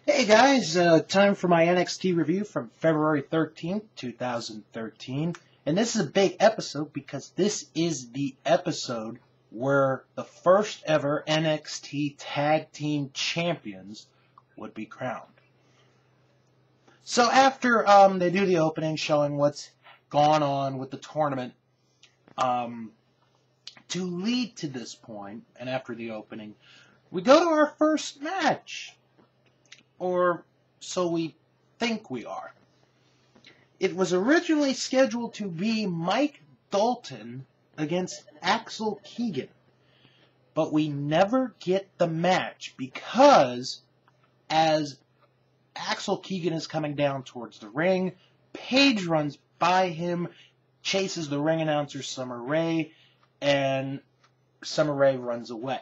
Hey guys, time for my NXT review from February 13th, 2013. And this is a big episode because this is the episode where the first ever NXT Tag Team Champions would be crowned. So after they do the opening showing what's gone on with the tournament, to lead to this point, and after the opening, we go to our first match. Or so we think we are. It was originally scheduled to be Mike Dalton against Axel Keegan, but we never get the match because as Axel Keegan is coming down towards the ring, Paige runs by him, chases the ring announcer Summer Rae, and Summer Rae runs away.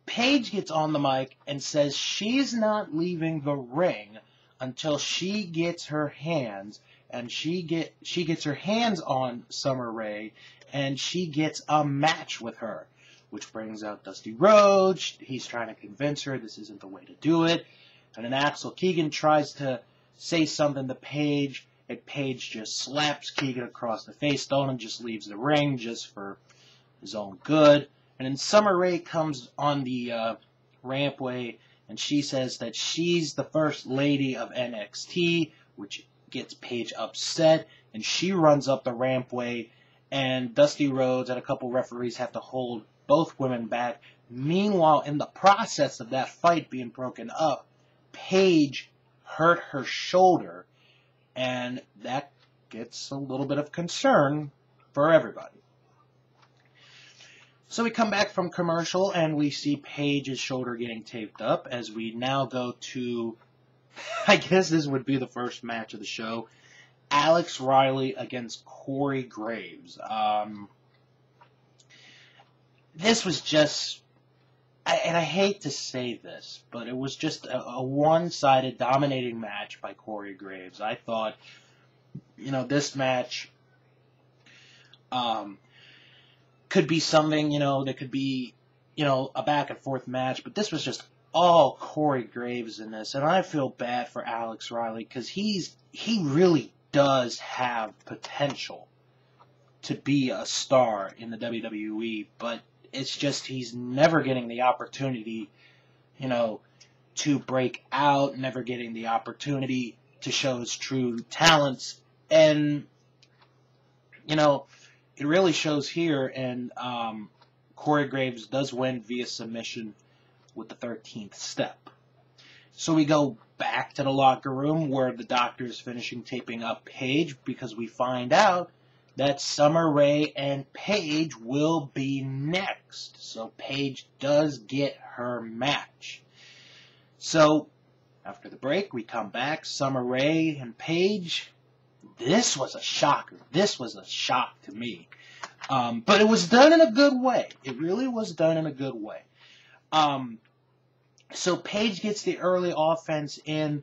Paige gets on the mic and says she's not leaving the ring until she gets her hands, and she gets her hands on Summer Rae, and she gets a match with her, which brings out Dusty Rhodes. He's trying to convince her this isn't the way to do it, and then Axel Keegan tries to say something to Paige, and Paige just slaps Keegan across the face stone and just leaves the ring just for his own good. And then Summer Rae comes on the rampway, and she says that she's the first lady of NXT, which gets Paige upset, and she runs up the rampway, and Dusty Rhodes and a couple referees have to hold both women back. Meanwhile, in the process of that fight being broken up, Paige hurt her shoulder, and that gets a little bit of concern for everybody. So we come back from commercial, and we see Paige's shoulder getting taped up as we now go to, I guess this would be the first match of the show, Alex Riley against Corey Graves. This was just, and I hate to say this, but it was just a one-sided dominating match by Corey Graves. I thought, this match could be something, that could be, a back-and-forth match, but this was just all Corey Graves in this, and I feel bad for Alex Riley, because he really does have potential to be a star in the WWE, but it's just he's never getting the opportunity, to break out, never getting the opportunity to show his true talents, and, it really shows here, and Corey Graves does win via submission with the 13th step. So we go back to the locker room where the doctor is finishing taping up Paige, because we find out that Summer Rae and Paige will be next. So Paige does get her match. So after the break, we come back, Summer Rae and Paige. This was a shocker. This was a shock to me. But it was done in a good way. It really was done in a good way. So Paige gets the early offense in,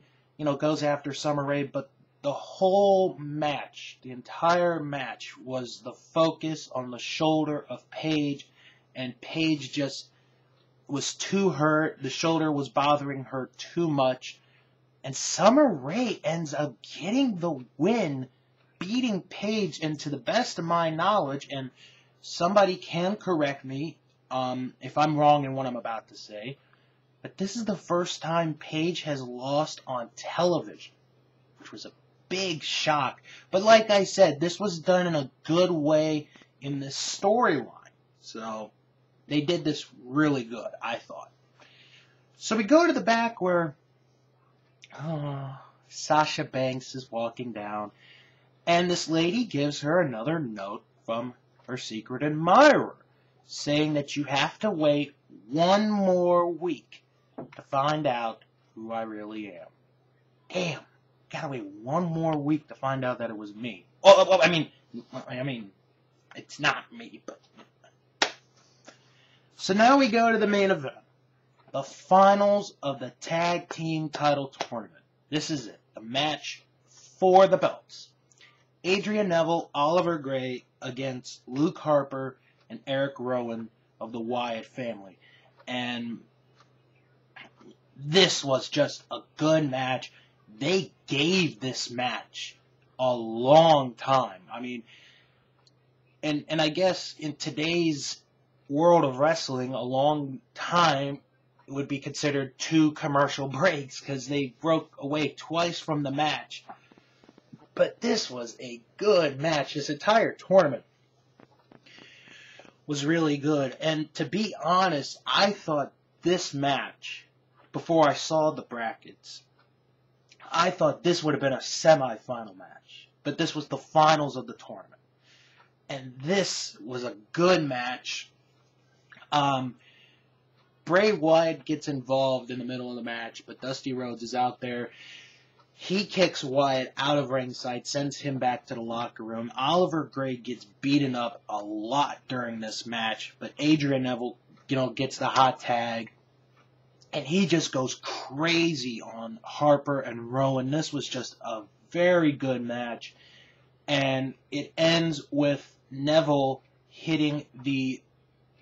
goes after Summer Rae, but the whole match, the entire match, was the focus on the shoulder of Paige, and Paige just was too hurt. The shoulder was bothering her too much. And Summer Rae ends up getting the win, beating Paige, and to the best of my knowledge, and somebody can correct me if I'm wrong in what I'm about to say, but this is the first time Paige has lost on television, which was a big shock. But like I said, this was done in a good way in this storyline. So they did this really good, I thought. So we go to the back where Sasha Banks is walking down, and this lady gives her another note from her secret admirer, saying that you have to wait one more week to find out who I really am. Damn, gotta wait one more week to find out that it was me. Oh, I mean, it's not me, but. So now we go to the main event. The finals of the tag team title tournament. This is it. The match for the belts. Adrian Neville, Oliver Gray against Luke Harper and Eric Rowan of the Wyatt family. And this was just a good match. They gave this match a long time. I mean, and I guess in today's world of wrestling, a long time would be considered 2 commercial breaks because they broke away twice from the match. But this was a good match. This entire tournament was really good. And to be honest, I thought this match, before I saw the brackets, I thought this would have been a semifinal match. But this was the finals of the tournament. And this was a good match. Bray Wyatt gets involved in the middle of the match, but Dusty Rhodes is out there. He kicks Wyatt out of ringside, sends him back to the locker room. Oliver Gray gets beaten up a lot during this match, but Adrian Neville, gets the hot tag. And he just goes crazy on Harper and Rowan. This was just a very good match. And it ends with Neville hitting the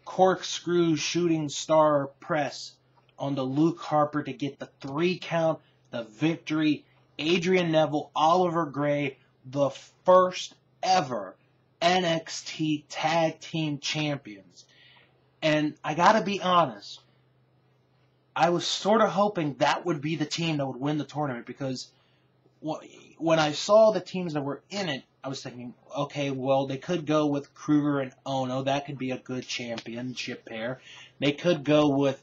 corkscrew shooting star press on the Luke Harper to get the 3 count, the victory. Adrian Neville, Oliver Gray, the first ever NXT Tag Team Champions. And I gotta be honest, I was sort of hoping that would be the team that would win the tournament, because when I saw the teams that were in it, I was thinking, okay, well, they could go with Kruger and Ono. That could be a good championship pair. They could go with,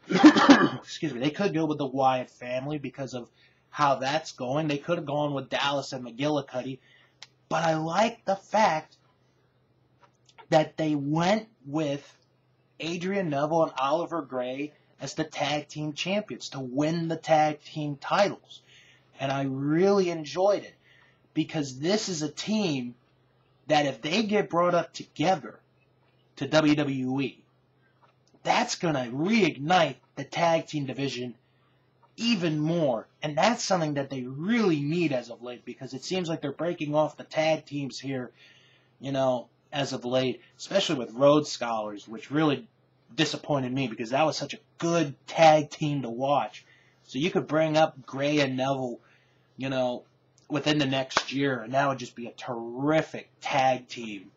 they could go with the Wyatt family because of how that's going. They could have gone with Dallas and McGillicuddy. But I like the fact that they went with Adrian Neville and Oliver Gray as the tag team champions to win the tag team titles. And I really enjoyed it, because this is a team that if they get brought up together to WWE, that's going to reignite the tag team division even more. And that's something that they really need as of late, because it seems like they're breaking off the tag teams here, as of late, especially with Rhodes Scholars, which really disappointed me because that was such a good tag team to watch. So you could bring up Gray and Neville, within the next year, and that would just be a terrific tag team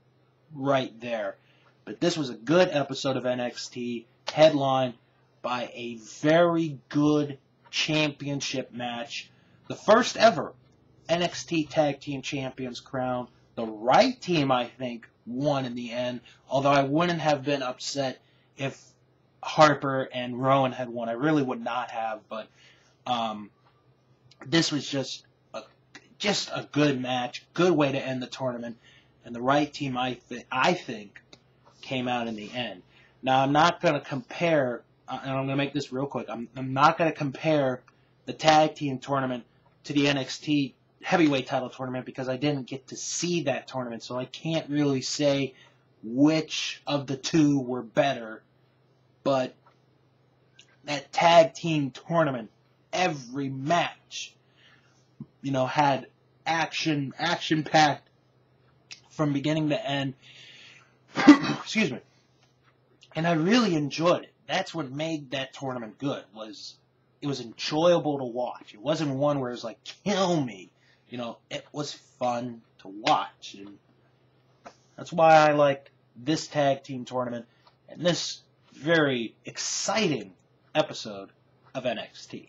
right there. But this was a good episode of NXT, headlined by a very good championship match. The first ever NXT Tag Team Champions crown. The right team, I think, won in the end, although I wouldn't have been upset if Harper and Rowan had won. I really would not have, but this was just a good match, good way to end the tournament, and the right team, I think, came out in the end. Now, I'm not going to compare, and I'm going to make this real quick, I'm not going to compare the tag team tournament to the NXT heavyweight title tournament, because I didn't get to see that tournament, so I can't really say which of the two were better. But that tag team tournament, every match, had action-packed from beginning to end. Excuse me. And I really enjoyed it. That's what made that tournament good, it was enjoyable to watch. It wasn't one where it was like, kill me. It was fun to watch. And that's why I liked this tag team tournament and this very exciting episode of NXT.